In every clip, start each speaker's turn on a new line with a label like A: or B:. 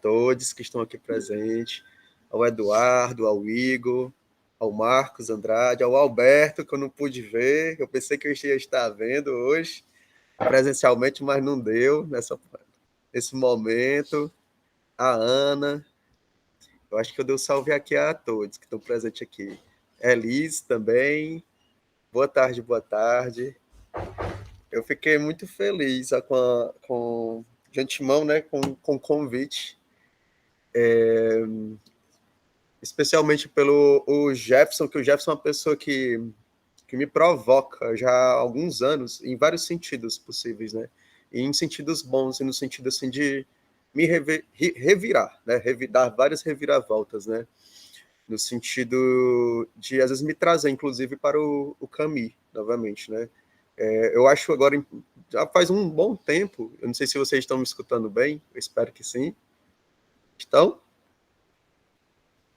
A: todos que estão aqui presentes, ao Eduardo, ao Igor, ao Marcos Andrade, ao Alberto, que eu não pude ver, eu pensei que eu ia estar vendo hoje, presencialmente, mas não deu nesse momento, a Ana, eu acho que eu dei um salve aqui a todos que estão presentes aqui. Elis também, boa tarde, boa tarde. Eu fiquei muito feliz com de antemão, né, com o convite, especialmente pelo o Jefferson, que o Jefferson é uma pessoa que me provoca já há alguns anos, em vários sentidos possíveis, né? E em sentidos bons, e no sentido assim de me revirar, né? Dar várias reviravoltas, né? No sentido de, às vezes, me trazer, inclusive, para o Camus, novamente, né? Eu acho agora, já faz um bom tempo, eu não sei se vocês estão me escutando bem, eu espero que sim. Estão?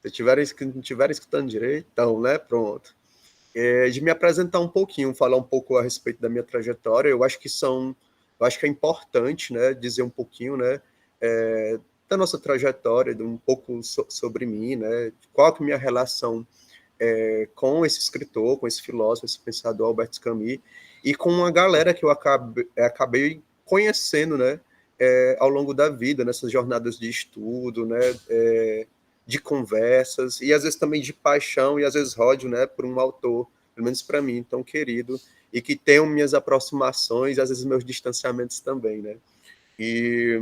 A: Se não estiverem escutando direito, então, né? Pronto. De me apresentar um pouquinho, falar um pouco a respeito da minha trajetória. Eu acho que é importante, né, dizer um pouquinho, né, da nossa trajetória, de um pouco sobre mim, né, qual que é a minha relação com esse escritor, com esse filósofo, esse pensador Albert Camus, e com uma galera que eu acabei conhecendo, né, ao longo da vida, nessas jornadas de estudo, né, de conversas, e às vezes também de paixão, e às vezes ódio, né, por um autor, pelo menos para mim, tão querido, e que tenho minhas aproximações, às vezes meus distanciamentos também, né. E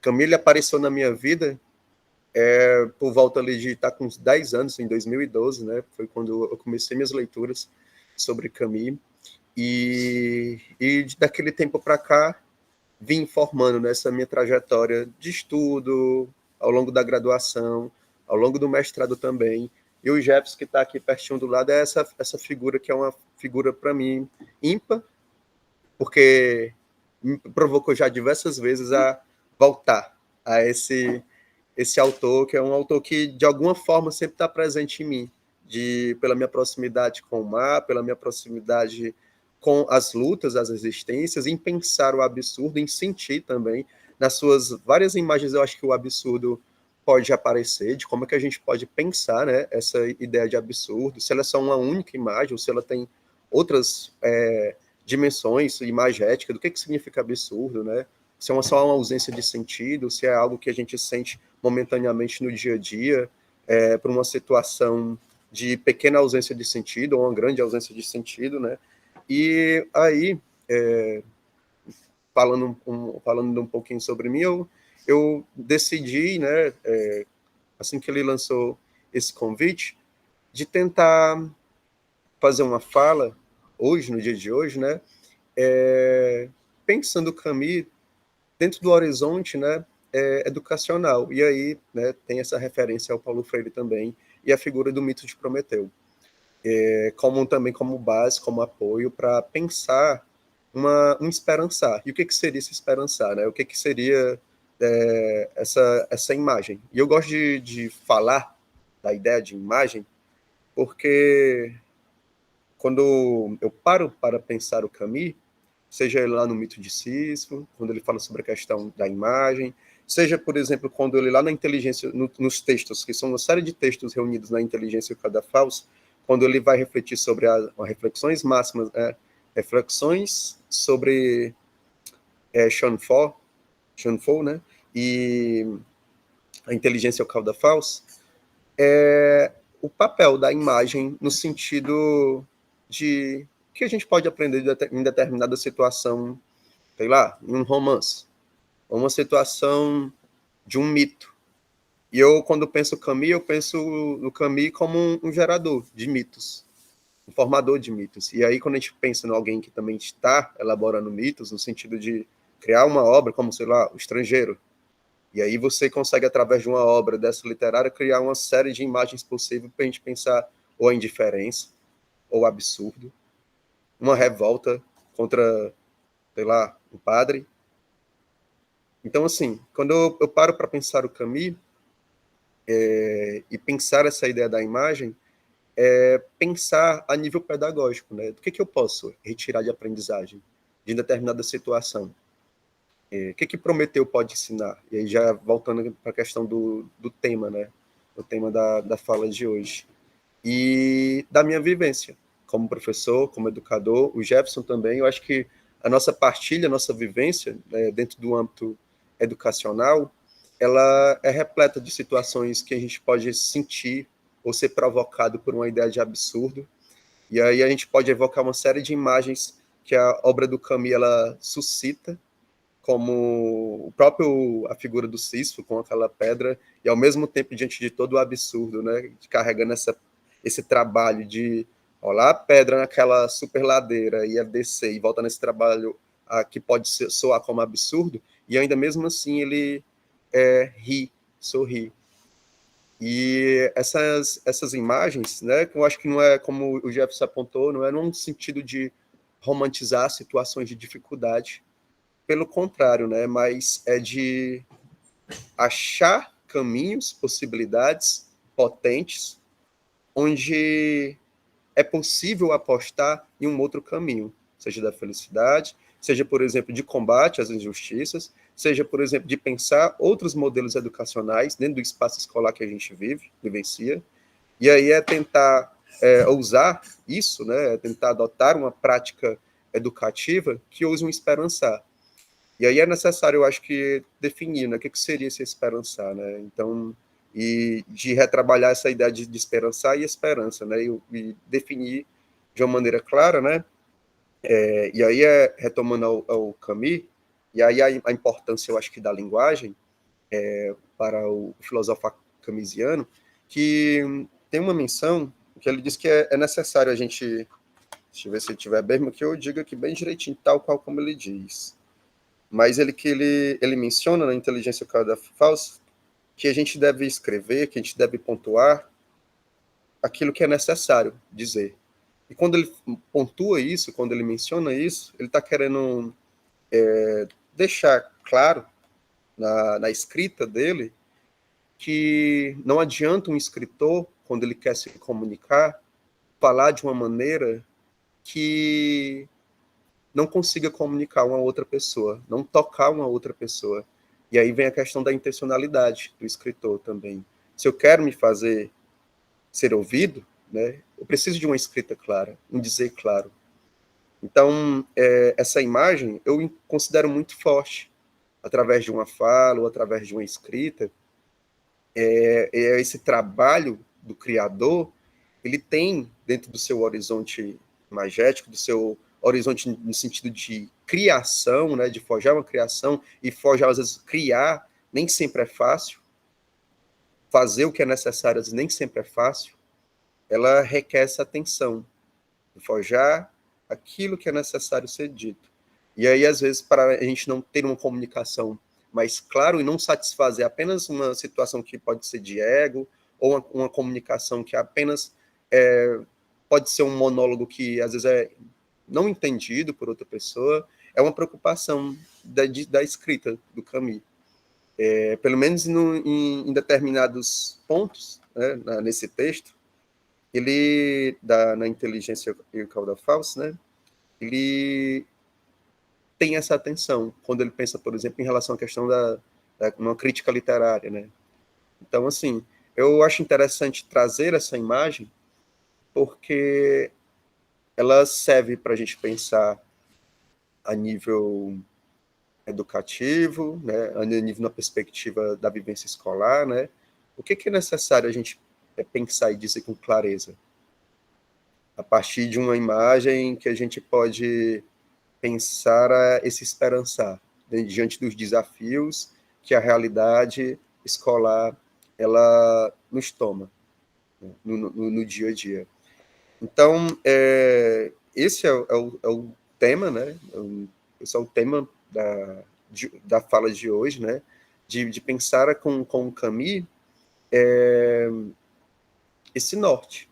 A: Camille apareceu na minha vida por volta ali de estar com uns 10 anos, em 2012, né, foi quando eu comecei minhas leituras sobre Camus, e daquele tempo para cá, vim formando nessa minha trajetória de estudo, ao longo da graduação, ao longo do mestrado também. E o Jefferson, que está aqui pertinho do lado, é essa figura que é uma figura, para mim, ímpar, porque me provocou já diversas vezes a voltar a esse autor, que é um autor que, de alguma forma, sempre está presente em mim, pela minha proximidade com o mar, pela minha proximidade com as lutas, as existências, em pensar o absurdo, em sentir também. Nas suas várias imagens, eu acho que o absurdo pode aparecer, de como é que a gente pode pensar, né, essa ideia de absurdo, se ela é só uma única imagem, ou se ela tem outras dimensões imagéticas, do que significa absurdo, né? Se é só uma ausência de sentido, se é algo que a gente sente momentaneamente no dia a dia, por uma situação de pequena ausência de sentido, ou uma grande ausência de sentido, né? E aí, falando um pouquinho sobre mim, eu decidi, né, assim que ele lançou esse convite, de tentar fazer uma fala, hoje, no dia de hoje, né, pensando o Camus dentro do horizonte, né, educacional. E aí, né, tem essa referência ao Paulo Freire também, e a figura do mito de Prometeu, também como base, como apoio para pensar um esperançar. E o que seria esse esperançar? Né? O que seria essa imagem? E eu gosto de falar da ideia de imagem, porque quando eu paro para pensar o Camus, seja ele lá no mito de Sísifo, quando ele fala sobre a questão da imagem, seja, por exemplo, quando ele lá na inteligência, nos textos, que são uma série de textos reunidos na inteligência Cadafalso, quando ele vai refletir sobre as reflexões máximas, reflexões sobre Chanfort, né, e a inteligência Cadafalso, o papel da imagem no sentido de que a gente pode aprender em determinada situação, sei lá, em um romance, ou uma situação de um mito. E eu, quando penso Camus, eu penso no Camus como um gerador de mitos, um formador de mitos. E aí, quando a gente pensa em alguém que também está elaborando mitos, no sentido de criar uma obra como, sei lá, O Estrangeiro, e aí você consegue, através de uma obra dessa literária, criar uma série de imagens possíveis para a gente pensar ou a indiferença, ou o absurdo, uma revolta contra, sei lá, um padre. Então, assim, quando eu paro para pensar o Camus, e pensar essa ideia da imagem, pensar a nível pedagógico, né? Do que eu posso retirar de aprendizagem de determinada situação. O que Prometeu pode ensinar? E aí já voltando para a questão do tema, né? O tema da fala de hoje. E da minha vivência como professor, como educador, o Jefferson também, eu acho que a nossa partilha, a nossa vivência, dentro do âmbito educacional, ela é repleta de situações que a gente pode sentir ou ser provocado por uma ideia de absurdo, e aí a gente pode evocar uma série de imagens que a obra do Camus ela suscita, como a figura do Sísifo com aquela pedra, e ao mesmo tempo diante de todo o absurdo, né, carregando esse trabalho de rolar a pedra naquela super ladeira, ia descer e volta nesse trabalho que pode soar como absurdo, e ainda mesmo assim ele sorri. E essas imagens, né, que eu acho que não é, como o Jefferson apontou, não é num sentido de romantizar situações de dificuldade, pelo contrário, né, mas é de achar caminhos, possibilidades potentes, onde é possível apostar em um outro caminho, seja da felicidade, seja, por exemplo, de combate às injustiças, seja, por exemplo, de pensar outros modelos educacionais dentro do espaço escolar que a gente vivencia, e aí é tentar usar isso, né, é tentar adotar uma prática educativa que ouse um esperançar. E aí é necessário, eu acho que, definir, né, o que seria esse esperançar, né? Então, e de retrabalhar essa ideia de esperançar e esperança, né? E definir de uma maneira clara, né? E aí retomando ao Camus, e aí a importância, eu acho que, da linguagem para o filósofo camusiano, que tem uma menção que ele diz que é necessário a gente, deixa eu ver se tiver bem, que eu diga aqui bem direitinho, tal qual como ele diz. Mas ele menciona na inteligência falsa que a gente deve escrever, que a gente deve pontuar aquilo que é necessário dizer. E quando ele pontua isso, quando ele menciona isso, ele está querendo deixar claro na escrita dele que não adianta um escritor, quando ele quer se comunicar, falar de uma maneira que não consiga comunicar uma outra pessoa, não tocar uma outra pessoa. E aí vem a questão da intencionalidade do escritor também. Se eu quero me fazer ser ouvido, né, eu preciso de uma escrita clara, um dizer claro. Então, essa imagem eu considero muito forte, através de uma fala ou através de uma escrita. Esse trabalho do criador, ele tem dentro do seu horizonte imagético, do seu horizonte no sentido de criação, né, de forjar uma criação, e forjar, às vezes, criar nem sempre é fácil, fazer o que é necessário, às vezes, nem sempre é fácil, ela requer essa atenção, de forjar aquilo que é necessário ser dito. E aí, às vezes, para a gente não ter uma comunicação mais claro e não satisfazer apenas uma situação que pode ser de ego, ou uma comunicação que apenas pode ser um monólogo que às vezes é não entendido por outra pessoa, é uma preocupação da escrita do Camus. Pelo menos em determinados pontos, né, nesse texto, ele, na inteligência e o cauda falso, né, ele tem essa atenção, quando ele pensa, por exemplo, em relação à questão da uma crítica literária, né. Então, assim, eu acho interessante trazer essa imagem, porque ela serve para a gente pensar a nível educativo, né, a nível na perspectiva da vivência escolar, né, o que é necessário a gente pensar e dizer com clareza? A partir de uma imagem que a gente pode pensar esse esperançar, né, diante dos desafios que a realidade escolar ela nos toma, né, no dia a dia. Então, esse é o tema, né? Esse é o tema da fala de hoje, né? De pensar com o Camus esse norte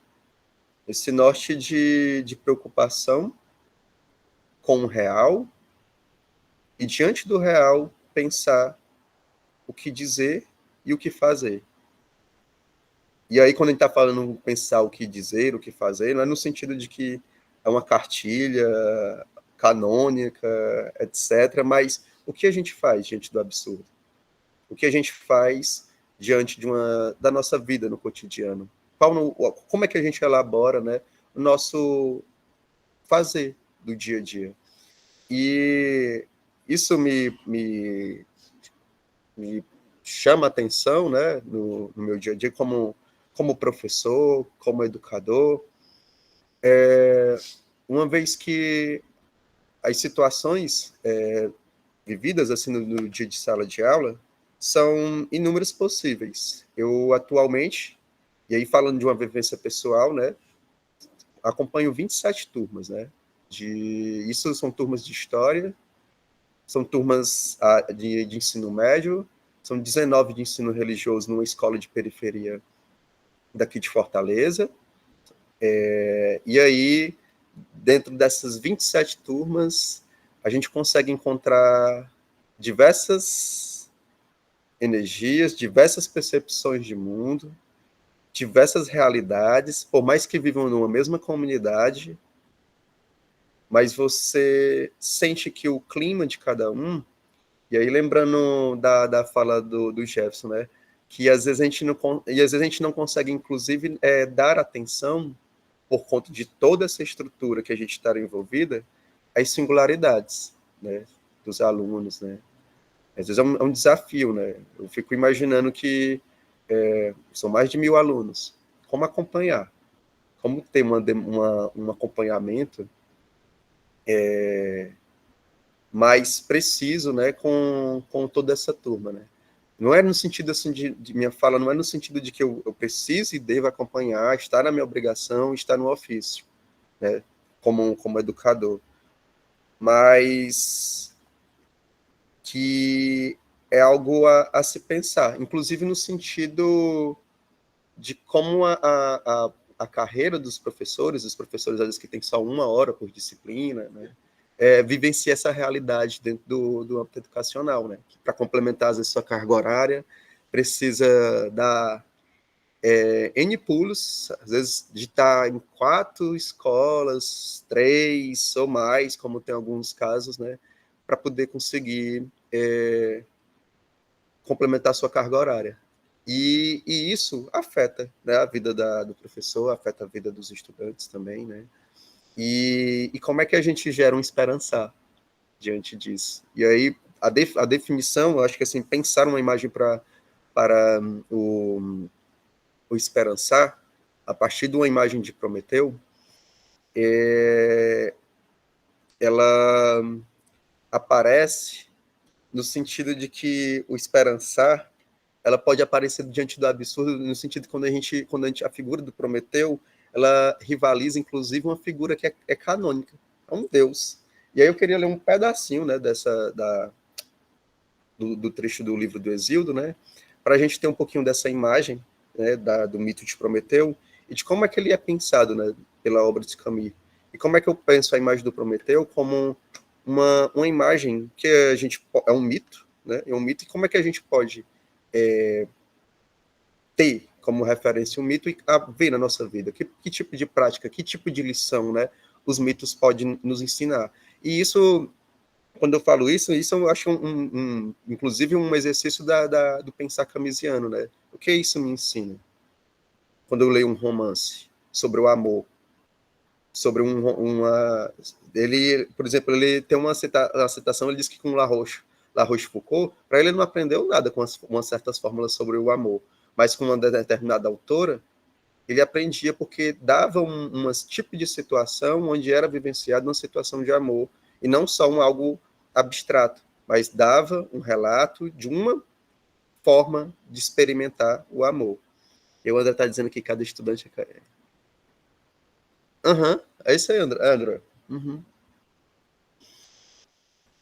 A: de preocupação com o real, e diante do real pensar o que dizer e o que fazer. E aí, quando a gente está falando pensar o que dizer, o que fazer, não é no sentido de que é uma cartilha canônica, etc., mas o que a gente faz diante do absurdo? O que a gente faz diante da nossa vida no cotidiano? Como é que a gente elabora, né, o nosso fazer do dia a dia? E isso me chama atenção, né, no meu dia a dia como professor, como educador, uma vez que as situações vividas assim no dia de sala de aula são inúmeras possíveis. Eu atualmente, e aí falando de uma vivência pessoal, né, acompanho 27 turmas, né? Isso são turmas de história, são turmas de ensino médio, são 19 de ensino religioso numa escola de periferia daqui de Fortaleza. E aí, dentro dessas 27 turmas, a gente consegue encontrar diversas energias, diversas percepções de mundo, diversas realidades, por mais que vivam numa mesma comunidade, mas você sente que o clima de cada um, e aí lembrando da fala do Jefferson, né, que às vezes a gente não consegue, inclusive, dar atenção, por conta de toda essa estrutura que a gente está envolvida, às singularidades, né, dos alunos, né. Às vezes é um desafio, né, eu fico imaginando que são mais de 1.000 alunos, como acompanhar? Como ter um acompanhamento mais preciso, né, com toda essa turma, né? Não é no sentido assim de minha fala, não é no sentido de que eu preciso e devo acompanhar, estar na minha obrigação, estar no ofício, né, como educador, mas que é algo a se pensar, inclusive no sentido de como a carreira dos professores, os professores às vezes que tem só 1 hora por disciplina, né, vivencia essa realidade dentro do âmbito educacional, né? Para complementar, às vezes, sua carga horária, precisa dar N pulos, às vezes de estar em 4 escolas, 3 ou mais, como tem alguns casos, né? Para poder conseguir complementar sua carga horária. E isso afeta, né, a vida do professor, afeta a vida dos estudantes também, né? E como é que a gente gera um esperançar diante disso? E aí, a definição, eu acho que assim, pensar uma imagem para o esperançar, a partir de uma imagem de Prometeu, ela aparece no sentido de que o esperançar, ela pode aparecer diante do absurdo, no sentido de quando a figura do Prometeu, ela rivaliza, inclusive, uma figura que é canônica, é um deus. E aí eu queria ler um pedacinho, né, do trecho do livro do Exildo, né, para a gente ter um pouquinho dessa imagem, né, do mito de Prometeu e de como é que ele é pensado, né, pela obra de Camus. E como é que eu penso a imagem do Prometeu como uma imagem que a gente é um mito, né, é um mito, e como é que a gente pode ter como referência um mito e ver na nossa vida que tipo de prática, que tipo de lição, né, os mitos podem nos ensinar. E isso, quando eu falo isso eu acho inclusive um exercício do pensar camisiano, né? O que isso me ensina? Quando eu leio um romance sobre o amor, sobre ele, por exemplo, ele tem uma citação, ele diz que com La Rochefoucauld, para ele não aprendeu nada com umas certas fórmulas sobre o amor, mas com uma determinada autora, ele aprendia porque dava um tipo de situação onde era vivenciado uma situação de amor, e não só algo abstrato, mas dava um relato de uma forma de experimentar o amor. E o André está dizendo que cada estudante é... Aham, é isso aí, André. Uhum.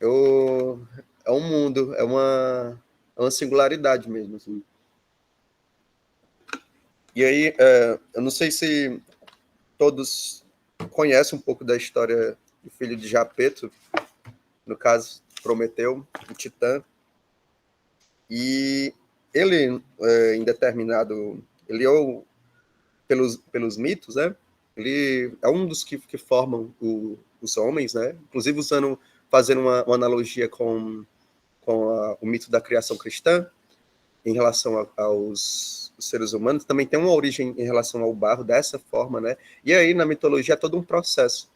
A: É um mundo, é uma singularidade mesmo. Assim. E aí, eu não sei se todos conhecem um pouco da história do filho de Japeto, no caso, Prometeu, o Titã. E ele, em determinado... Ele pelos mitos, né? Ele é um dos que formam os homens, né? Inclusive fazendo uma analogia com o mito da criação cristã, em relação aos seres humanos, também tem uma origem em relação ao barro, dessa forma, né? E aí, na mitologia, é todo um processo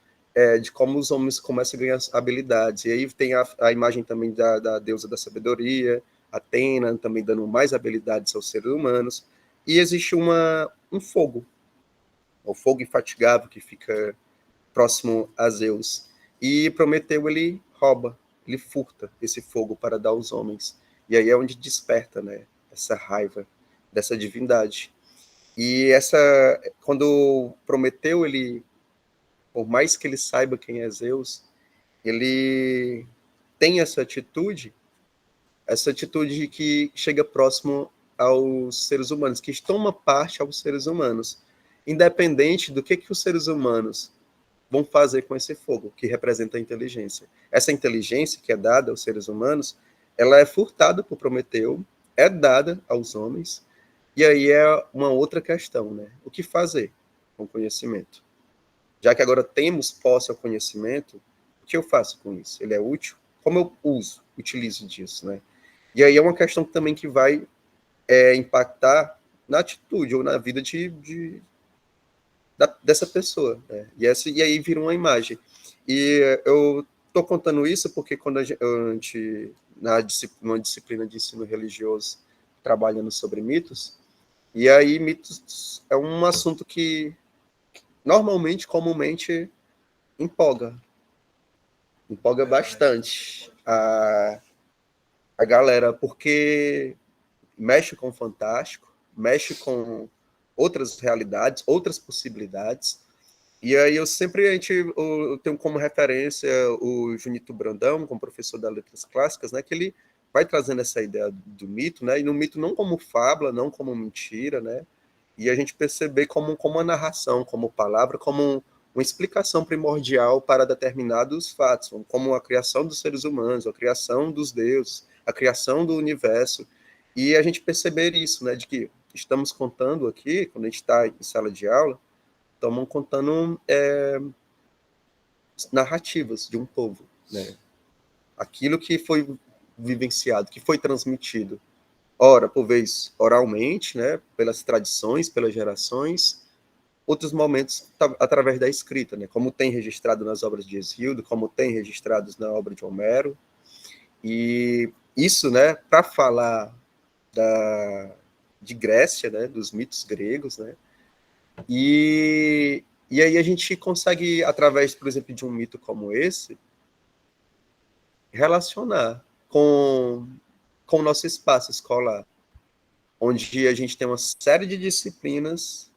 A: de como os homens começam a ganhar habilidades. E aí tem a imagem também da deusa da sabedoria, Atena, também dando mais habilidades aos seres humanos. E existe um fogo, o fogo infatigável que fica próximo a Zeus. E Prometeu, ele rouba, ele furta esse fogo para dar aos homens. E aí é onde desperta, né, essa raiva dessa divindade. E quando Prometeu, ele, por mais que ele saiba quem é Zeus, ele tem essa atitude que chega próximo aos seres humanos, que toma parte aos seres humanos, independente do que os seres humanos vão fazer com esse fogo, que representa a inteligência. Essa inteligência que é dada aos seres humanos, ela é furtada por Prometeu, é dada aos homens, e aí é uma outra questão, né? O que fazer com o conhecimento? Já que agora temos posse ao conhecimento, o que eu faço com isso? Ele é útil? Como eu utilizo disso, né? E aí é uma questão também que vai impactar na atitude ou na vida dessa pessoa, né? E aí vira uma imagem. E eu estou contando isso porque quando a gente numa disciplina de ensino religioso, trabalhando sobre mitos, e aí mitos é um assunto que normalmente, comumente, empolga. Empolga bastante a galera, porque mexe com o fantástico, mexe com outras realidades, outras possibilidades. E aí eu tenho como referência o Junito Brandão, como professor das letras clássicas, né, que ele vai trazendo essa ideia do mito, né, e no mito não como fábula, não como mentira, né, e a gente perceber como uma narração, como palavra, como uma explicação primordial para determinados fatos, como a criação dos seres humanos, a criação dos deuses, a criação do universo, e a gente perceber isso, né, de que estamos contando aqui, quando a gente está em sala de aula, estamos contando narrativas de um povo, né? Aquilo que foi vivenciado, que foi transmitido, ora, por vez oralmente, né, pelas tradições, pelas gerações, outros momentos através da escrita, né, como tem registrado nas obras de Hesíodo, como tem registrados na obra de Homero, e isso, né, para falar de Grécia, né, dos mitos gregos, né, e aí a gente consegue, através, por exemplo, de um mito como esse, relacionar com o nosso espaço escolar, onde a gente tem uma série de disciplinas,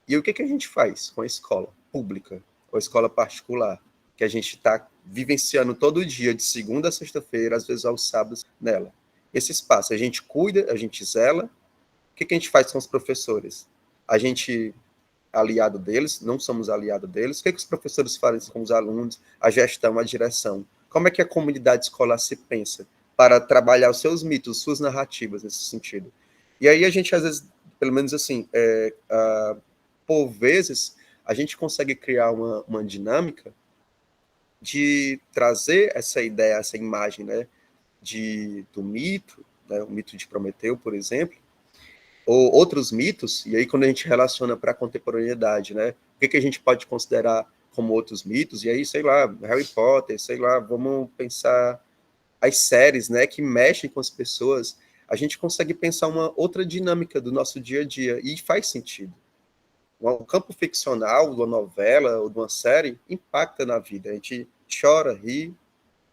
A: e o que a gente faz com a escola pública ou a escola particular, que a gente está vivenciando todo dia, de segunda a sexta-feira, às vezes aos sábados, nela. Esse espaço, a gente cuida, a gente zela. O que a gente faz com os professores? A gente aliado deles, não somos aliado deles. O que os professores fazem com os alunos, a gestão, a direção? Como é que a comunidade escolar se pensa para trabalhar os seus mitos, suas narrativas nesse sentido? E aí a gente, às vezes, pelo menos assim, por vezes, a gente consegue criar uma dinâmica de trazer essa ideia, essa imagem, né, do mito, né, o mito de Prometeu, por exemplo, ou outros mitos, e aí quando a gente relaciona para a contemporaneidade, né, o que a gente pode considerar como outros mitos, e aí, sei lá, Harry Potter, sei lá, vamos pensar as séries, né, que mexem com as pessoas, a gente consegue pensar uma outra dinâmica do nosso dia a dia, e faz sentido. O campo ficcional, de uma novela ou de uma série, impacta na vida. A gente chora, ri,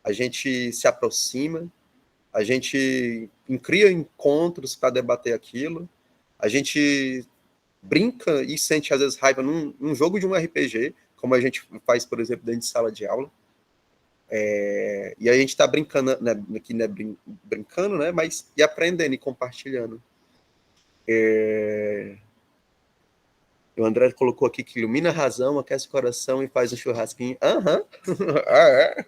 A: a gente se aproxima, a gente cria encontros para debater aquilo, a gente brinca e sente, às vezes, raiva num jogo de um RPG, como a gente faz, por exemplo, dentro de sala de aula. E a gente está brincando, né, aqui, né, brincando, né, mas e aprendendo e compartilhando. O André colocou aqui que ilumina a razão, aquece o coração e faz um churrasquinho. Aham. Ah, é?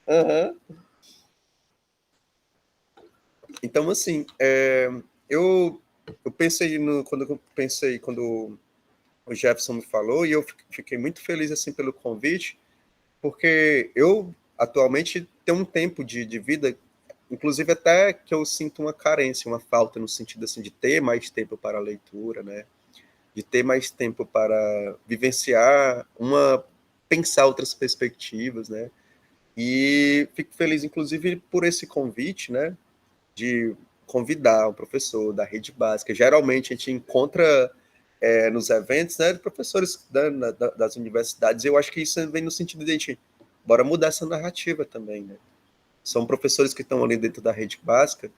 A: Aham. Então, assim, eu, eu pensei quando o Jefferson me falou, e eu fiquei muito feliz assim pelo convite, porque eu atualmente tem um tempo de vida, inclusive até que eu sinto uma carência, uma falta no sentido assim de ter mais tempo para a leitura, né? De ter mais tempo para vivenciar pensar outras perspectivas, né? E fico feliz, inclusive, por esse convite, né? De convidar um professor da rede básica. Geralmente a gente encontra nos eventos, né, de professores das universidades. Eu acho que isso vem no sentido de a gente bora mudar essa narrativa também, né? São professores que estão ali dentro da rede básica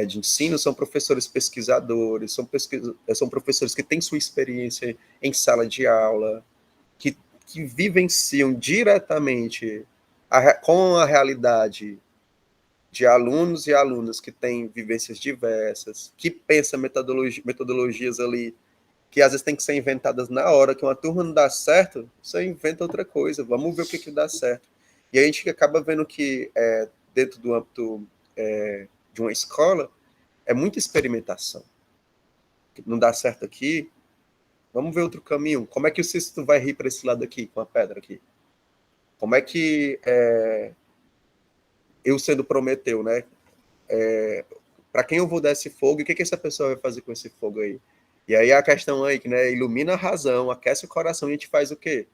A: de ensino, são professores pesquisadores, são professores que têm sua experiência em sala de aula, que vivenciam diretamente com a realidade de alunos e alunas que têm vivências diversas, que pensam metodologias ali que às vezes tem que ser inventadas na hora, que uma turma não dá certo, você inventa outra coisa, vamos ver o que dá certo. E a gente acaba vendo que dentro do âmbito de uma escola, é muita experimentação. Não dá certo aqui, vamos ver outro caminho. Como é que o cisto vai rir para esse lado aqui, com a pedra aqui? Como é que eu sendo Prometeu, né? Para quem eu vou dar esse fogo e o que essa pessoa vai fazer com esse fogo aí? E aí a questão aí, que né, ilumina a razão, aquece o coração e a gente faz o quê?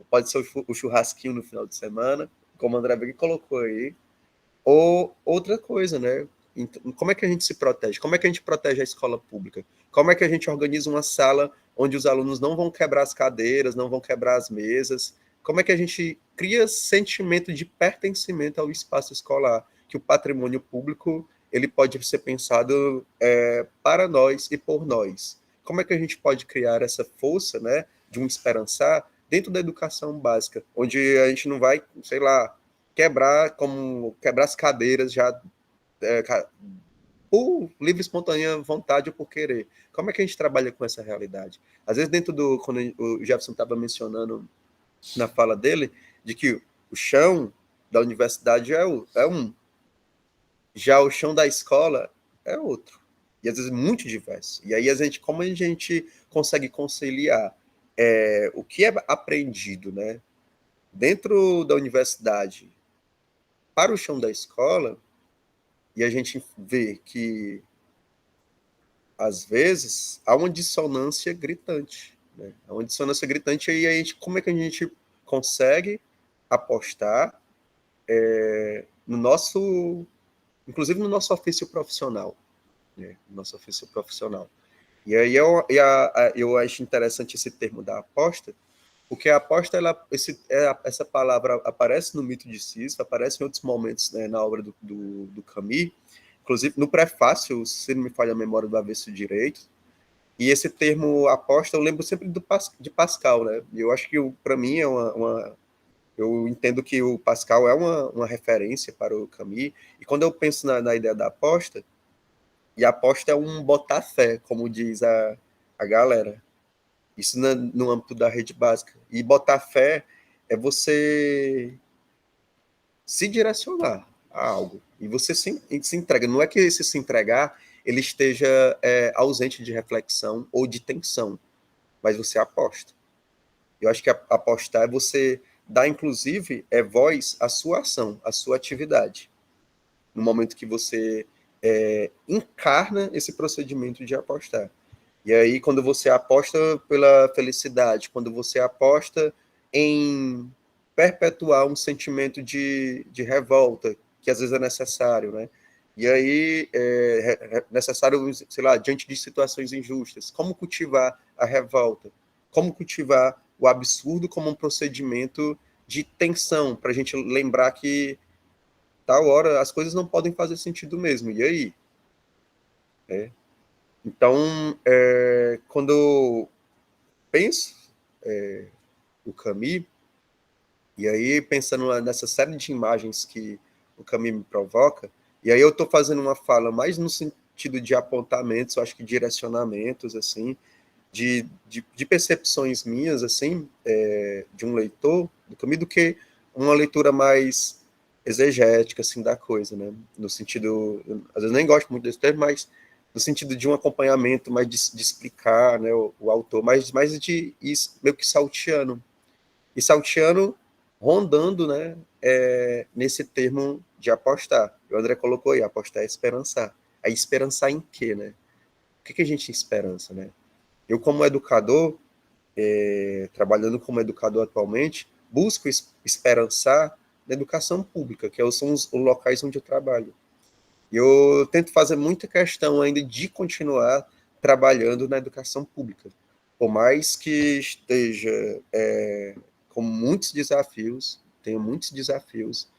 A: Pode ser o churrasquinho no final de semana, como o André Vig colocou aí, ou outra coisa, né? Como é que a gente se protege? Como é que a gente protege a escola pública? Como é que a gente organiza uma sala onde os alunos não vão quebrar as cadeiras, não vão quebrar as mesas? Como é que a gente cria sentimento de pertencimento ao espaço escolar? Que o patrimônio público ele pode ser pensado para nós e por nós. Como é que a gente pode criar essa força, né, de um esperançar dentro da educação básica, onde a gente não vai, sei lá, quebrar as cadeiras já por livre espontânea vontade ou por querer. Como é que a gente trabalha com essa realidade? Às vezes quando o Jefferson estava mencionando na fala dele de que o chão da universidade é um, já o chão da escola é outro. E às vezes muito diverso. E aí como a gente consegue conciliar o que é aprendido, né, dentro da universidade para o chão da escola, e a gente vê que, às vezes, há uma dissonância gritante. Né? Há uma dissonância gritante, e aí como é que a gente consegue apostar no nosso, inclusive no nosso ofício profissional. Né? No nosso ofício profissional. E aí eu acho interessante esse termo da aposta, porque a aposta, essa palavra aparece no mito de Sísifo, aparece em outros momentos, né, na obra do Camus, inclusive no prefácio, se não me falha a memória, do Avesso Direito. E esse termo aposta eu lembro sempre de Pascal, né? Eu acho que para mim eu entendo que o Pascal é uma referência para o Camus. E quando eu penso na ideia da aposta, e a aposta é um botar fé, como diz a galera. Isso no âmbito da rede básica. E botar fé é você se direcionar a algo. E você se entrega. Não é que esse se entregar ele esteja ausente de reflexão ou de tensão, mas você aposta. Eu acho que apostar é você dar, inclusive, voz à sua ação, à sua atividade. No momento que você encarna esse procedimento de apostar. E aí, quando você aposta pela felicidade, quando você aposta em perpetuar um sentimento de revolta, que às vezes é necessário, né? E aí, é necessário, sei lá, diante de situações injustas, como cultivar a revolta? Como cultivar o absurdo como um procedimento de tensão, para a gente lembrar que, tal hora, as coisas não podem fazer sentido mesmo. E aí? Então, quando eu penso o Camus, e aí pensando nessa série de imagens que o Camus me provoca, e aí eu estou fazendo uma fala mais no sentido de apontamentos, eu acho que direcionamentos, assim, de percepções minhas, assim, de um leitor do Camus, do que uma leitura mais exegética, assim, da coisa, né? No sentido, às vezes nem gosto muito desse termo, mas no sentido de um acompanhamento, mais de explicar, né, o autor, mais de meio que salteando. E salteando rondando, né, nesse termo de apostar. O André colocou aí, apostar é esperançar. É esperançar em quê, né? O que a gente esperança, né? Eu, como educador, trabalhando como educador atualmente, busco esperançar na educação pública, que são os locais onde eu trabalho. E eu tento fazer muita questão ainda de continuar trabalhando na educação pública, por mais que esteja com muitos desafios, tenho muitos desafios,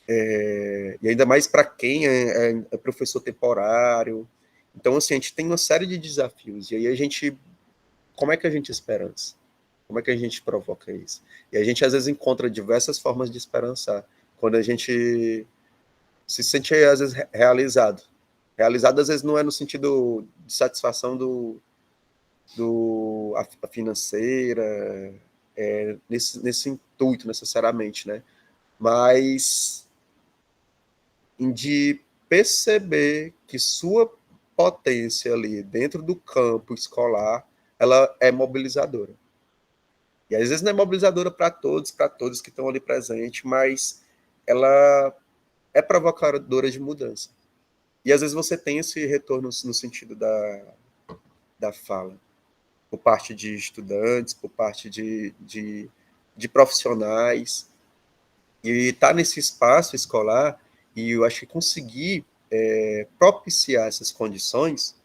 A: e ainda mais para quem é professor temporário. Então, assim, a gente tem uma série de desafios, e aí como é que a gente esperança? Como é que a gente provoca isso? E a gente, às vezes, encontra diversas formas de esperançar, quando a gente se sente, às vezes, realizado. Realizado, às vezes, não é no sentido de satisfação a financeira, nesse intuito, necessariamente, né? Mas de perceber que sua potência ali dentro do campo escolar, ela é mobilizadora. E às vezes não é mobilizadora para todos que estão ali presentes, mas ela é provocadora de mudança. E às vezes você tem esse retorno no sentido da fala, por parte de estudantes, por parte de profissionais, e estar nesse espaço escolar, e eu acho que conseguir propiciar essas condições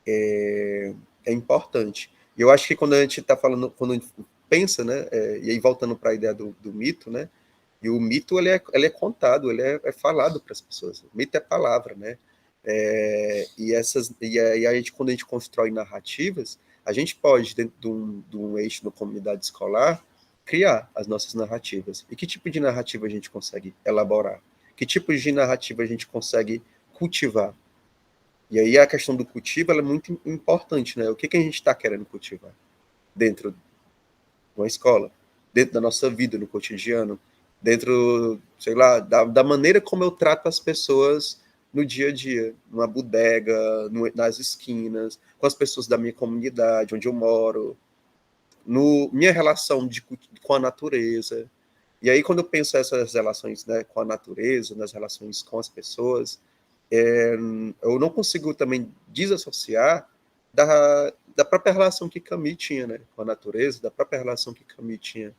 A: é importante. E eu acho que quando a gente está falando, quando a gente pensa, né, e aí voltando para a ideia do mito, né, e o mito ele é contado, ele é falado para as pessoas. O mito é palavra, né? E aí a gente, quando a gente constrói narrativas, a gente pode, dentro de um eixo da comunidade escolar, criar as nossas narrativas. E que tipo de narrativa a gente consegue elaborar? Que tipo de narrativa a gente consegue cultivar? E aí a questão do cultivo ela é muito importante, né? O que a gente está querendo cultivar dentro de uma escola, dentro da nossa vida, no cotidiano, dentro, sei lá, da maneira como eu trato as pessoas no dia a dia, numa bodega, nas esquinas, com as pessoas da minha comunidade, onde eu moro, minha relação com a natureza. E aí, quando eu penso essas relações, né, com a natureza, nas relações com as pessoas, eu não consigo também desassociar da própria relação que Camus tinha, né, com a natureza, da própria relação que Camus tinha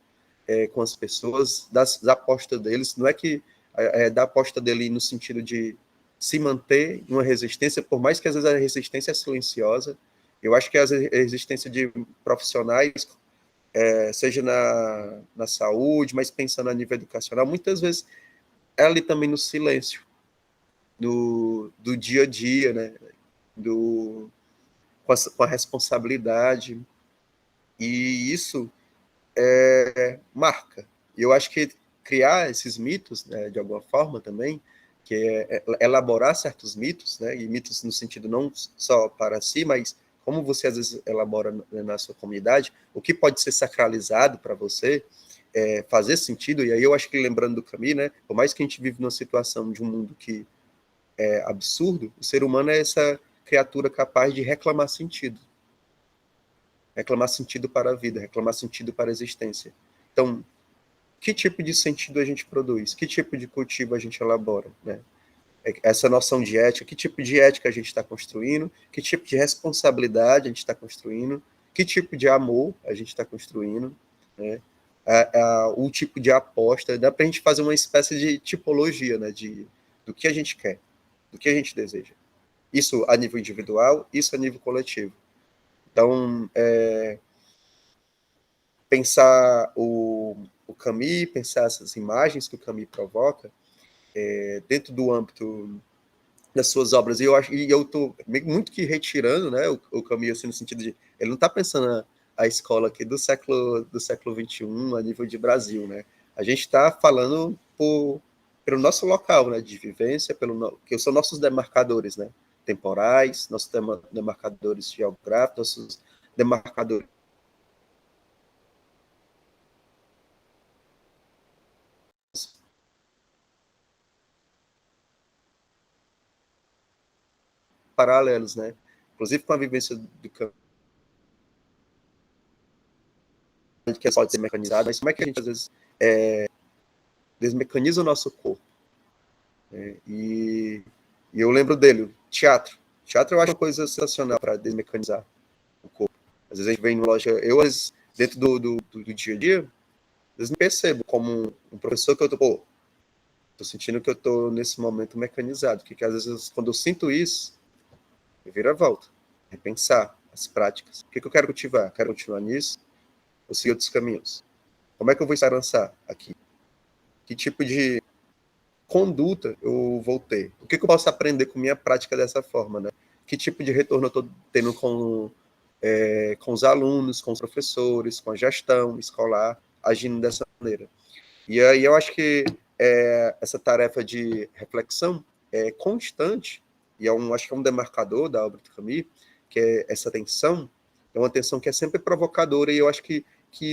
A: com as pessoas, da aposta deles. Não é que da aposta dele no sentido de se manter em uma resistência, por mais que às vezes a resistência é silenciosa. Eu acho que a resistência de profissionais, seja na saúde, mas pensando a nível educacional, muitas vezes é ali também no silêncio, do dia a dia, né? Com a responsabilidade. E isso marca. E eu acho que criar esses mitos, né, de alguma forma também, que é elaborar certos mitos, né, e mitos no sentido não só para si, mas como você às vezes elabora na sua comunidade, o que pode ser sacralizado para você, fazer sentido. E aí eu acho que, lembrando do Camus, né, por mais que a gente vive numa situação de um mundo que é absurdo, o ser humano é essa criatura capaz de reclamar sentido para a vida, reclamar sentido para a existência. Então, que tipo de sentido a gente produz? Que tipo de cultivo a gente elabora, né? Essa noção de ética, que tipo de ética a gente está construindo, que tipo de responsabilidade a gente está construindo, que tipo de amor a gente está construindo, né? O tipo de aposta, dá para a gente fazer uma espécie de tipologia, né, do que a gente quer, do que a gente deseja. Isso a nível individual, isso a nível coletivo. Então, pensar o Camus, pensar essas imagens que o Camus provoca, dentro do âmbito das suas obras. E eu estou muito que retirando, né, o Camus, assim, no sentido de ele não está pensando a escola aqui do século XXI a nível de Brasil, né? A gente está falando pelo nosso local, né, de vivência, que são nossos demarcadores, né, temporais, nossos demarcadores geográficos, nossos demarcadores paralelos, né? Inclusive com a vivência do campo, que pode ser mecanizada, mas como é que a gente às vezes desmecaniza o nosso corpo. Né? E eu lembro dele, teatro. Teatro eu acho uma coisa sensacional para desmecanizar o corpo. Às vezes a gente vem numa loja, eu, dentro do dia a dia, às vezes me percebo como um professor que eu tô sentindo que eu tô nesse momento mecanizado, que às vezes quando eu sinto isso, eu viro a volta, repensar as práticas. O que eu quero cultivar? Quero continuar nisso ou seguir outros caminhos? Como é que eu vou lançar aqui? Que tipo de conduta eu vou ter? O que eu posso aprender com minha prática dessa forma, né? Que tipo de retorno eu estou tendo com os alunos, com os professores, com a gestão escolar, agindo dessa maneira. E aí eu acho que essa tarefa de reflexão é constante, e acho que é um demarcador da obra do Camus, que é essa tensão, é uma tensão que é sempre provocadora, e eu acho que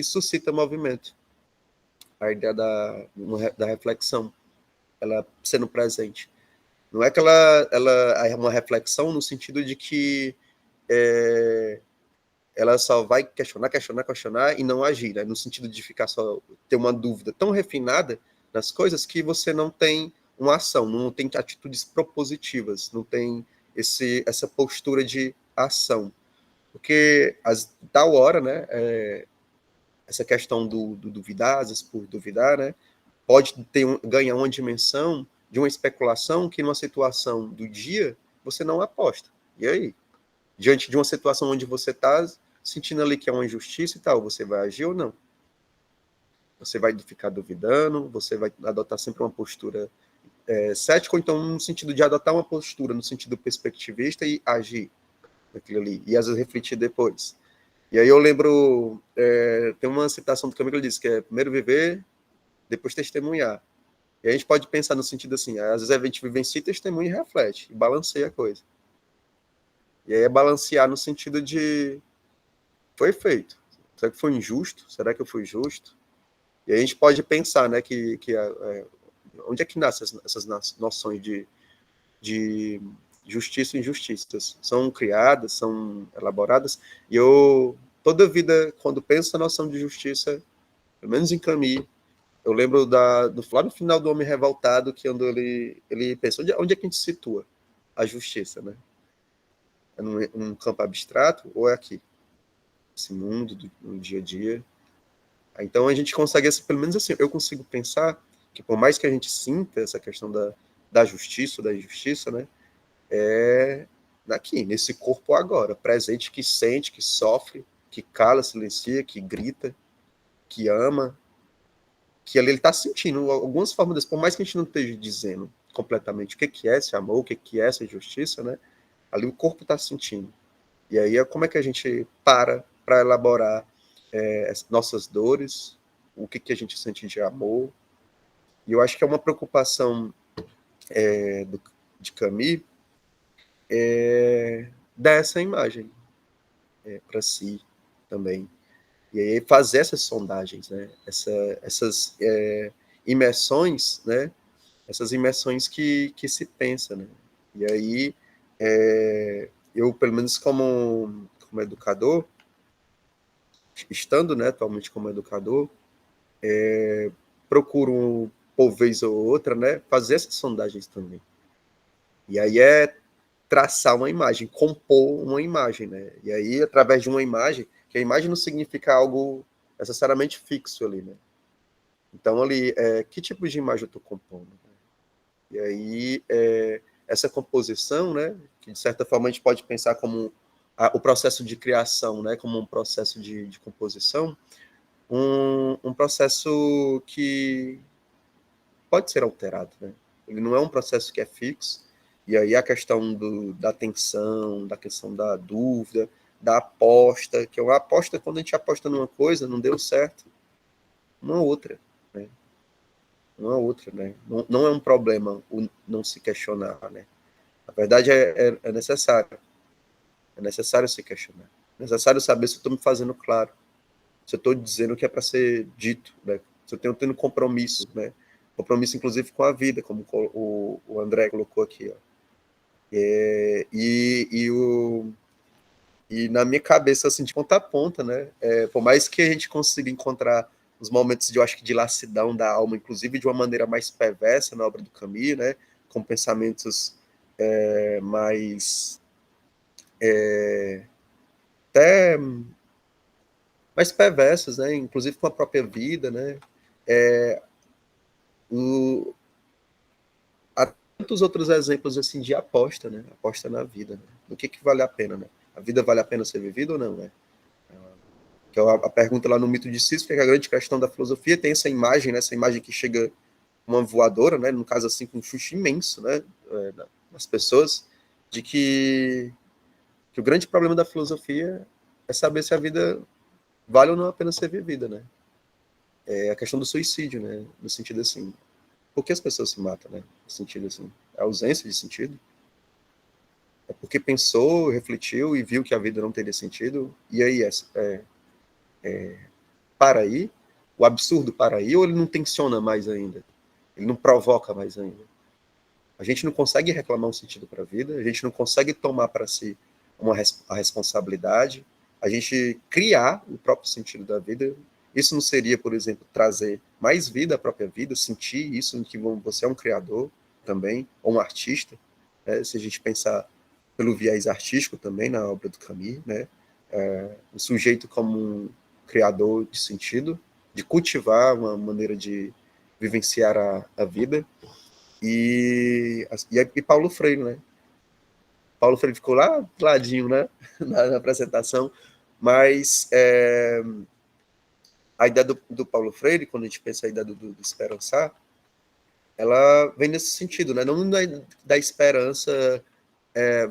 A: suscita movimento. A ideia da reflexão, ela sendo presente. Não é que ela é uma reflexão no sentido de que ela só vai questionar e não agir, né? No sentido de ficar só ter uma dúvida tão refinada nas coisas que você não tem uma ação, não tem atitudes propositivas, não tem essa postura de ação. Porque tal hora, né, essa questão do duvidar, às vezes por duvidar, né, pode ganhar uma dimensão de uma especulação que numa situação do dia você não aposta. E aí? Diante de uma situação onde você está sentindo ali que é uma injustiça e tal, você vai agir ou não? Você vai ficar duvidando, você vai adotar sempre uma postura cética, ou então no sentido de adotar uma postura no sentido perspectivista e agir naquilo ali, e às vezes refletir depois. E aí eu lembro, tem uma citação do Camilo que ele diz que é primeiro viver, depois testemunhar. E a gente pode pensar no sentido assim, às vezes a gente vivencia, testemunha e reflete, e balanceia a coisa. E aí é balancear no sentido de foi feito. Será que foi injusto? Será que eu fui justo? E a gente pode pensar, né, onde é que nascem essas noções de justiça e injustiças? São criadas, são elaboradas, e eu, toda vida, quando penso na noção de justiça, pelo menos em Camus, eu lembro lá no final do Homem Revoltado, que quando ele pensa, onde é que a gente situa a justiça, né? É num campo abstrato ou é aqui? Esse mundo no dia a dia? Então a gente consegue, pelo menos assim, eu consigo pensar que por mais que a gente sinta essa questão da justiça, da injustiça, né, é daqui, nesse corpo agora, presente, que sente, que sofre, que cala, silencia, que grita, que ama, que ali ele está sentindo algumas formas desse, por mais que a gente não esteja dizendo completamente o que é esse amor, o que é essa justiça, né, ali o corpo está sentindo. E aí como é que a gente para elaborar nossas dores, o que a gente sente de amor. E eu acho que é uma preocupação de Camus dar essa imagem para si também. E aí fazer essas sondagens, né? Essas imersões, né? Essas imersões que se pensa, né? E aí eu, pelo menos como educador, estando, né, atualmente como educador, procuro, por vez ou outra, né, fazer essas sondagens também. E aí traçar uma imagem, compor uma imagem, né? E aí, através de uma imagem, que a imagem não significa algo necessariamente fixo ali, né? Então, ali, que tipo de imagem eu estou compondo? E aí, essa composição, né, que de certa forma a gente pode pensar como o processo de criação, né, como um processo de composição, um processo que pode ser alterado, né? Ele não é um processo que é fixo, e aí a questão da atenção, da questão da dúvida, da aposta, que é uma aposta, quando a gente aposta numa coisa, não deu certo, uma outra, né? Uma outra, né? Não é um problema o não se questionar, né? Na verdade, é necessário se questionar. É necessário saber se eu estou me fazendo claro, se eu estou dizendo o que é para ser dito, né? Se eu tenho tendo compromisso, né? Compromisso, inclusive, com a vida, como o André colocou aqui, ó. E na minha cabeça, assim, de ponta a ponta, né? Por mais que a gente consiga encontrar os momentos de, eu acho que, de lassidão da alma, inclusive de uma maneira mais perversa na obra do Camus, né? Com pensamentos mais até mais perversos, né? Inclusive com a própria vida, né? O, há tantos outros exemplos assim de aposta, né? Aposta na vida, né? Do que vale a pena, né? A vida vale a pena ser vivida ou não, né? Que é a pergunta lá no mito de Sísifo, que é a grande questão da filosofia, tem essa imagem, né? Essa imagem que chega uma voadora, né? No caso assim com um chute imenso, né? Nas pessoas, de que o grande problema da filosofia é saber se a vida vale ou não a pena ser vivida, né? É a questão do suicídio, né? No sentido assim, por que as pessoas se matam, né? No sentido assim, a ausência de sentido. É porque pensou, refletiu e viu que a vida não teria sentido. E aí, para aí, o absurdo para aí, ou ele não tensiona mais ainda? Ele não provoca mais ainda? A gente não consegue reclamar um sentido para a vida, a gente não consegue tomar para si a responsabilidade, a gente criar o próprio sentido da vida. Isso não seria, por exemplo, trazer mais vida à própria vida, sentir isso, em que você é um criador também, ou um artista, né? Se a gente pensar pelo viés artístico também na obra do Camus, né? O sujeito como um criador de sentido, de cultivar uma maneira de vivenciar a vida, e Paulo Freire, né? Paulo Freire ficou lá do ladinho, né? Na apresentação, mas a ideia do Paulo Freire, quando a gente pensa a ideia do esperançar, ela vem nesse sentido, né? Não da esperança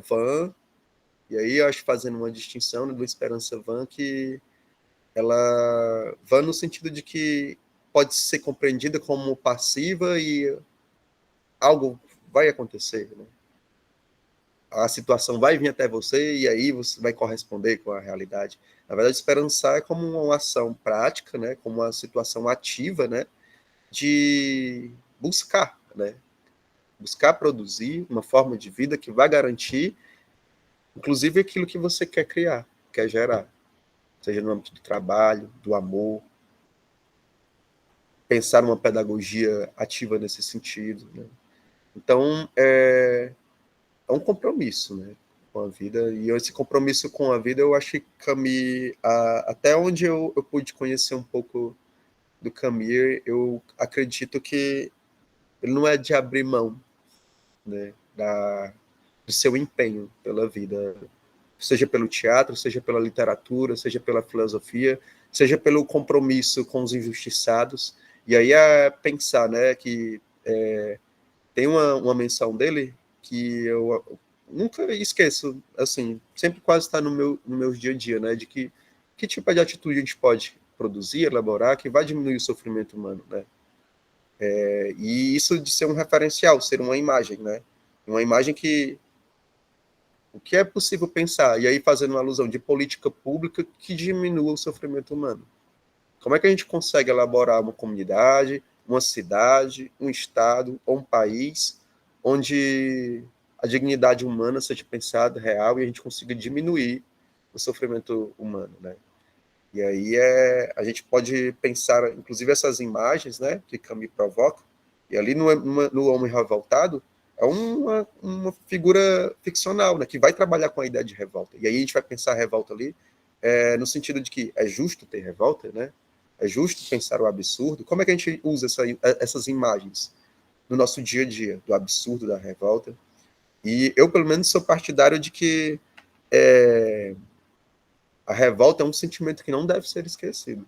A: vã, e aí eu acho fazendo uma distinção, né, do esperança vã, que ela vã no sentido de que pode ser compreendida como passiva e algo vai acontecer, né? A situação vai vir até você e aí você vai corresponder com a realidade. Na verdade, esperançar é como uma ação prática, né, como uma situação ativa, né, de buscar, né, buscar produzir uma forma de vida que vai garantir, inclusive, aquilo que você quer criar, quer gerar, seja no âmbito do trabalho, do amor, pensar uma pedagogia ativa nesse sentido, né? Então, é um compromisso, né, com a vida, e esse compromisso com a vida, eu acho que Camus, até onde eu pude conhecer um pouco do Camus, eu acredito que ele não é de abrir mão, né, do seu empenho pela vida, seja pelo teatro, seja pela literatura, seja pela filosofia, seja pelo compromisso com os injustiçados. E aí é pensar, né, que tem uma menção dele que eu nunca esqueço, assim, sempre quase está no meu dia a dia, né, de que tipo de atitude a gente pode produzir, elaborar, que vai diminuir o sofrimento humano, né? E isso de ser um referencial, ser uma imagem, né? Uma imagem que o que é possível pensar, e aí fazendo uma alusão de política pública que diminua o sofrimento humano. Como é que a gente consegue elaborar uma comunidade, uma cidade, um estado ou um país onde a dignidade humana seja pensada real e a gente consiga diminuir o sofrimento humano, né? E aí a gente pode pensar, inclusive essas imagens, né, que Camus provoca, e ali no Homem Revoltado é uma figura ficcional, né, que vai trabalhar com a ideia de revolta. E aí a gente vai pensar a revolta ali no sentido de que é justo ter revolta, né? É justo pensar o absurdo. Como é que a gente usa essas imagens no nosso dia a dia, do absurdo, da revolta? E eu, pelo menos, sou partidário de que a revolta é um sentimento que não deve ser esquecido,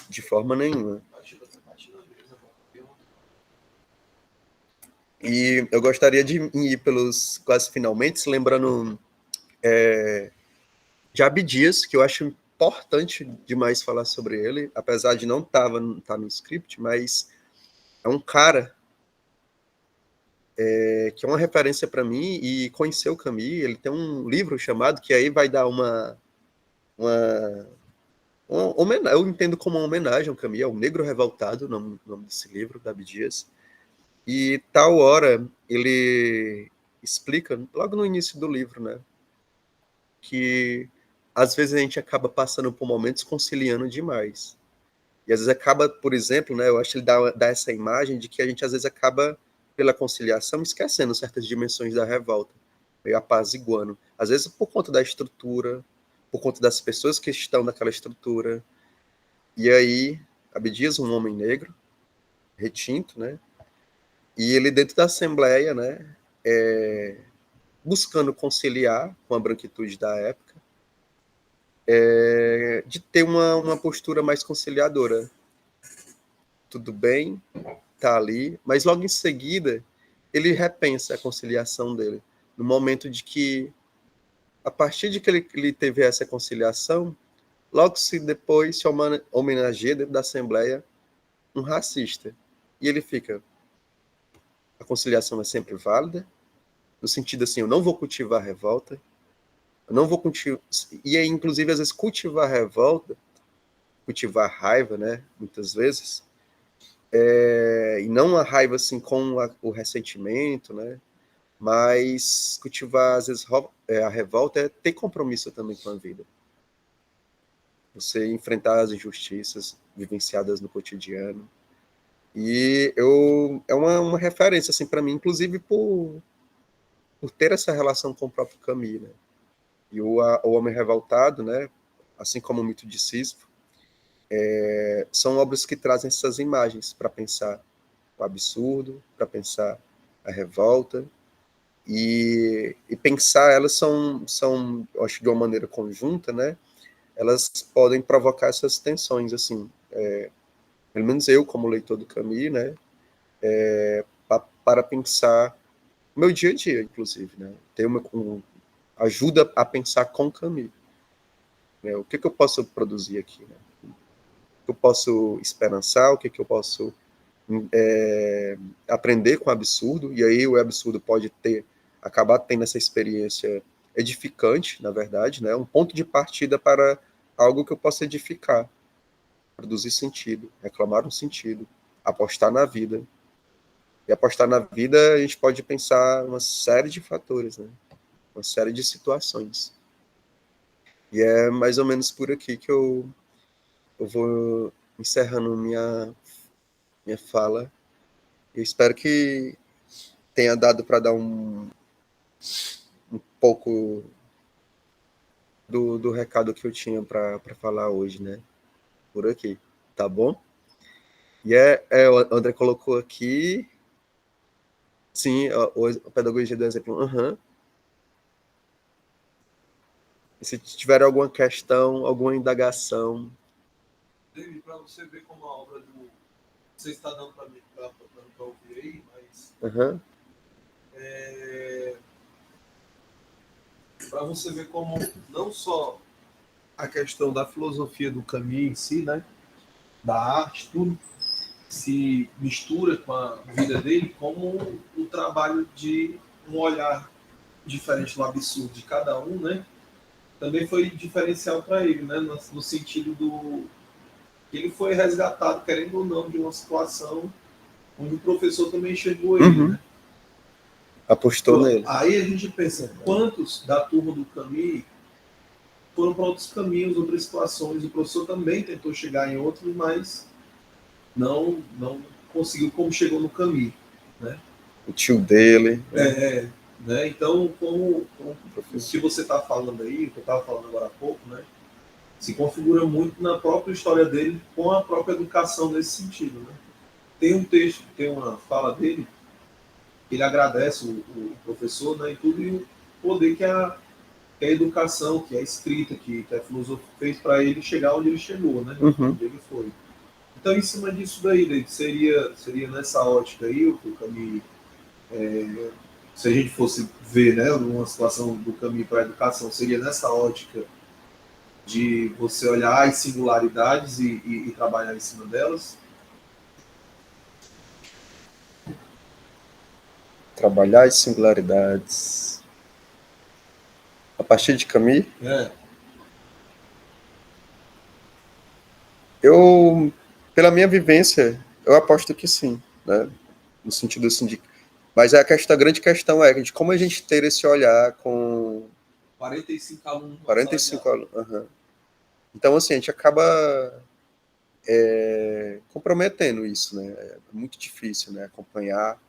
A: de forma nenhuma. E eu gostaria de ir pelos quase finalmente, lembrando de Abdias, que eu acho importante demais falar sobre ele, apesar de não estar no script, mas é um cara que é uma referência para mim e conheceu o Camus. Ele tem um livro chamado, que aí vai dar uma homenagem, eu entendo como uma homenagem ao Camus, é O Negro Revoltado, o nome desse livro, da Abdias. E tal hora ele explica, logo no início do livro, né, que às vezes a gente acaba passando por momentos conciliando demais. E às vezes acaba, por exemplo, né, eu acho que ele dá essa imagem de que a gente às vezes acaba, pela conciliação, esquecendo certas dimensões da revolta, meio apaziguando. Às vezes por conta da estrutura, por conta das pessoas que estão naquela estrutura. E aí, Abdias, um homem negro, retinto, né, e ele dentro da Assembleia, né, buscando conciliar com a branquitude da época, de ter uma postura mais conciliadora. Tudo bem, tá ali, mas logo em seguida ele repensa a conciliação dele, no momento de que, a partir de que ele teve essa conciliação, logo se depois se homenageia dentro da Assembleia um racista. E ele fica, a conciliação é sempre válida, no sentido assim, eu não vou cultivar revolta, eu não vou cultivar, e aí, inclusive, às vezes, cultivar revolta, cultivar raiva, né, muitas vezes, e não a raiva, assim, com o ressentimento, né, mas cultivar, às vezes, a revolta é ter compromisso também com a vida. Você enfrentar as injustiças vivenciadas no cotidiano. E é uma referência, assim, para mim, inclusive por ter essa relação com o próprio Camus, né? E o Homem Revoltado, né, assim como o Mito de Sísifo, são obras que trazem essas imagens para pensar o absurdo, para pensar a revolta, e pensar elas são, eu acho, de uma maneira conjunta, né, elas podem provocar essas tensões, assim, pelo menos eu, como leitor do Camus, né, para pensar o meu dia a dia, inclusive, né, ter ajuda a pensar com Camus. Né, o que eu posso produzir aqui, né? O que eu posso esperançar, o que eu posso aprender com o absurdo, e aí o absurdo pode acabar tendo essa experiência edificante, na verdade, né? Um ponto de partida para algo que eu possa edificar, produzir sentido, reclamar um sentido, apostar na vida. E apostar na vida, a gente pode pensar uma série de fatores, né? Uma série de situações. E é mais ou menos por aqui que eu vou encerrando minha fala. Eu espero que tenha dado para dar um pouco do recado que eu tinha para falar hoje, né? Por aqui, tá bom? E o André colocou aqui, sim, a pedagogia do exemplo. Uhum. E se tiver alguma questão, alguma indagação.
B: David, para você ver como a obra do. Você está dando para mim, para ouvir aí, mas.
A: Uhum.
B: Para você ver como não só a questão da filosofia do Camus em si, né? Da arte, tudo, se mistura com a vida dele, como um trabalho de um olhar diferente do absurdo de cada um, né? Também foi diferencial para ele, né? No sentido do que ele foi resgatado, querendo ou não, de uma situação onde o professor também enxergou ele, né?
A: Apostou nele.
B: Aí a gente pensa, quantos da turma do Camus foram para outros caminhos, outras situações, o professor também tentou chegar em outros, mas não conseguiu como chegou no Camus, né?
A: O tio dele.
B: Né? Então, como o que você está falando aí, o que eu estava falando agora há pouco, né? Se configura muito na própria história dele, com a própria educação nesse sentido, né? Tem um texto, tem uma fala dele, ele agradece o professor, né, e tudo, e o poder que a educação, que a escrita, que a filosofia fez para ele chegar onde ele chegou, né? Onde ele foi. Então, em cima disso daí, seria nessa ótica aí, o Camus, se a gente fosse ver, né, uma situação do Camus para a educação, seria nessa ótica de você olhar as singularidades e trabalhar em cima delas?
A: Trabalhar as singularidades. A partir de Camus? Eu, pela minha vivência, eu aposto que sim, né? No sentido assim de... Mas a grande questão é de como a gente ter esse olhar com
B: 45 alunos.
A: 45 alunos. Uhum. Então, assim, a gente acaba comprometendo isso, né? É muito difícil, né? Acompanhar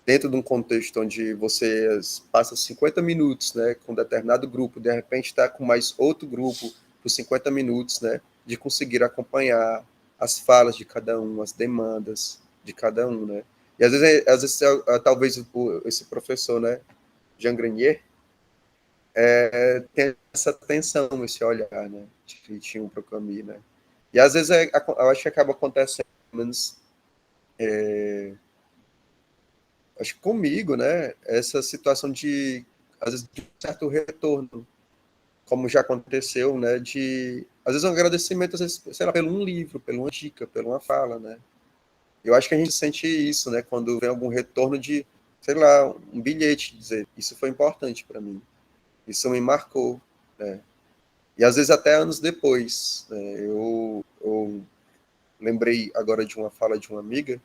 A: dentro de um contexto onde você passa 50 minutos, né, com um determinado grupo, de repente está com mais outro grupo por 50 minutos, né, de conseguir acompanhar as falas de cada um, as demandas de cada um, né. E às vezes talvez esse professor, né, Jean Grenier, tem essa atenção, esse olhar, né, que tinha um para o Camus, né. E às vezes eu acho que acaba acontecendo, pelo menos acho que comigo, né, essa situação de, às vezes, de um certo retorno, como já aconteceu, né, de, às vezes, um agradecimento, às vezes, sei lá, pelo um livro, pela uma dica, pela uma fala, né. Eu acho que a gente sente isso, né, quando vem algum retorno de, sei lá, um bilhete, dizer, isso foi importante para mim, isso me marcou, né. E, às vezes, até anos depois, né, eu lembrei agora de uma fala de uma amiga,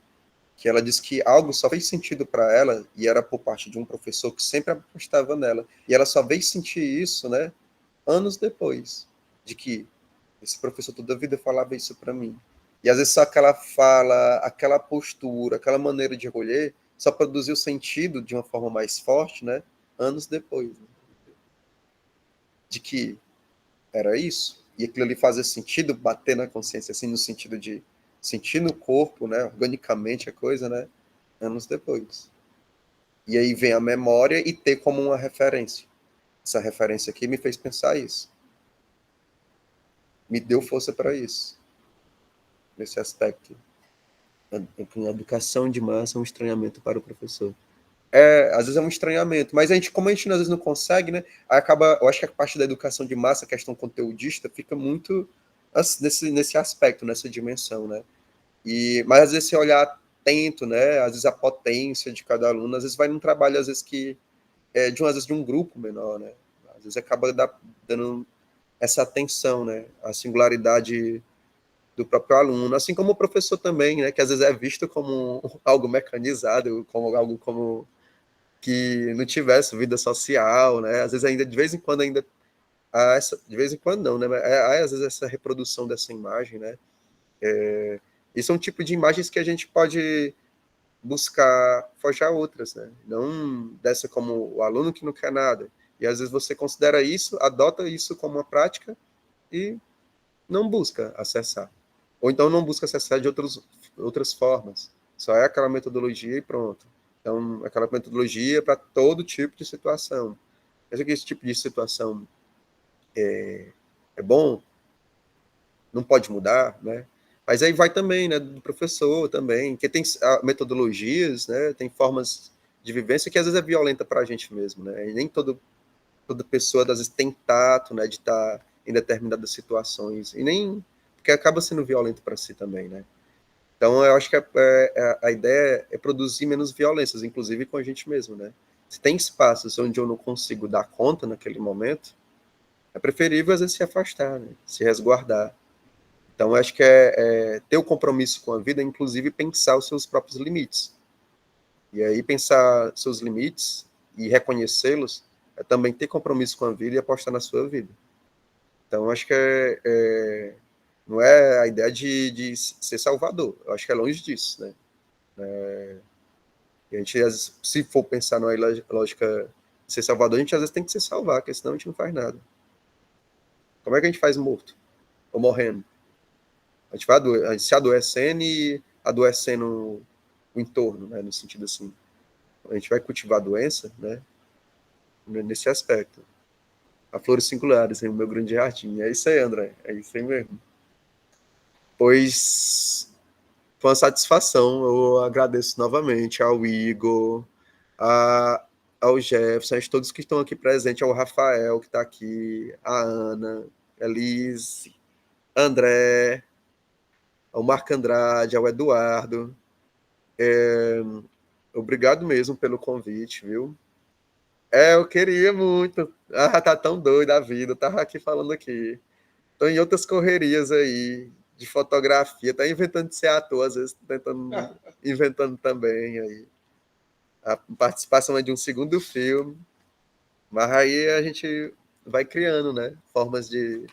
A: que ela disse que algo só fez sentido para ela, e era por parte de um professor que sempre apostava nela, e ela só veio sentir isso, né, anos depois, de que esse professor toda a vida falava isso para mim. E às vezes só aquela fala, aquela postura, aquela maneira de acolher, só produziu sentido de uma forma mais forte, né, anos depois, né, de que era isso, e aquilo ali fazia sentido, bater na consciência, assim, no sentido de sentir no corpo, né, organicamente a coisa, né, anos depois. E aí vem a memória e ter como uma referência. Essa referência aqui me fez pensar isso. Me deu força para isso. Nesse aspecto. A educação de massa é um estranhamento para o professor. Às vezes é um estranhamento, mas como a gente às vezes não consegue, né? Acaba, eu acho que a parte da educação de massa, a questão conteudista, fica muito nesse aspecto, nessa dimensão, né? Mas às vezes se olhar atento, né? Às vezes a potência de cada aluno, às vezes vai num trabalho, às vezes que às vezes de um grupo menor, né? Às vezes acaba dando essa atenção, né? A singularidade do próprio aluno, assim como o professor também, né? Que às vezes é visto como algo mecanizado, como algo como que não tivesse vida social, né? Às vezes ainda de vez em quando ainda há de vez em quando não, né? Há às vezes essa reprodução dessa imagem, né? E são um tipo de imagens que a gente pode buscar forjar outras, né? Não dessa como o aluno que não quer nada. E às vezes você considera isso, adota isso como uma prática e não busca acessar. Ou então não busca acessar de outras formas. Só é aquela metodologia e pronto. Então, aquela metodologia para todo tipo de situação. Mas que esse tipo de situação é bom, não pode mudar, né? Mas aí vai também, né, do professor também, que tem metodologias, né, tem formas de vivência que às vezes é violenta para a gente mesmo, né? E nem toda pessoa às vezes tem tato, né, de estar em determinadas situações e nem porque acaba sendo violento para si também, né? Então eu acho que a ideia é produzir menos violências, inclusive com a gente mesmo, né? Se tem espaços onde eu não consigo dar conta naquele momento, é preferível às vezes se afastar, né? Se resguardar. Então, eu acho que ter o compromisso com a vida, inclusive pensar os seus próprios limites. E aí, pensar seus limites e reconhecê-los é também ter compromisso com a vida e apostar na sua vida. Então, eu acho que não é a ideia de ser salvador. Eu acho que é longe disso, né? E a gente, se for pensar na lógica de ser salvador, a gente às vezes tem que se salvar, porque senão a gente não faz nada. Como é que a gente faz morto? Ou morrendo? A gente vai se adoecendo e adoecendo o entorno, né, no sentido assim. A gente vai cultivar a doença, né, nesse aspecto. A flores singulares, o meu grande jardim. É isso aí, André. É isso aí mesmo. Pois foi uma satisfação. Eu agradeço novamente ao Igor, ao Jefferson, a todos que estão aqui presentes, ao Rafael, que está aqui, a Ana, a Elise, André, ao Marco Andrade, ao Eduardo. Obrigado mesmo pelo convite, viu? Eu queria muito. Ah, tá tão doida a vida. Eu tava aqui falando aqui. Tô em outras correrias aí, de fotografia. Tá inventando de ser ator, às vezes tentando, inventando também aí. A participação é de um segundo filme. Mas aí a gente vai criando, né, formas de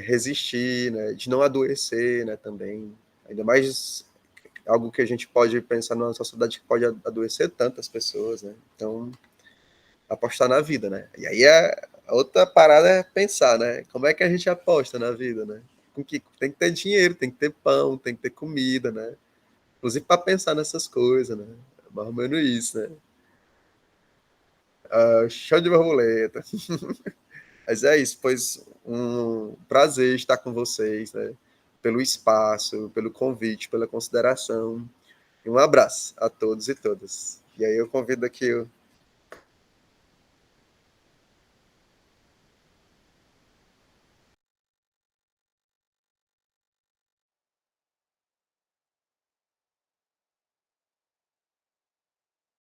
A: resistir, né, de não adoecer, né, também. Ainda mais algo que a gente pode pensar numa sociedade que pode adoecer tantas pessoas, né? Então, apostar na vida, né? E aí a outra parada é pensar, né? Como é que a gente aposta na vida, né? Com que tem que ter dinheiro, tem que ter pão, tem que ter comida, né? Inclusive para pensar nessas coisas, né? É mais ou menos isso, né? Show de borboleta. Mas é isso, pois um prazer estar com vocês, né? Pelo espaço, pelo convite, pela consideração. E um abraço a todos e todas. E aí eu convido aqui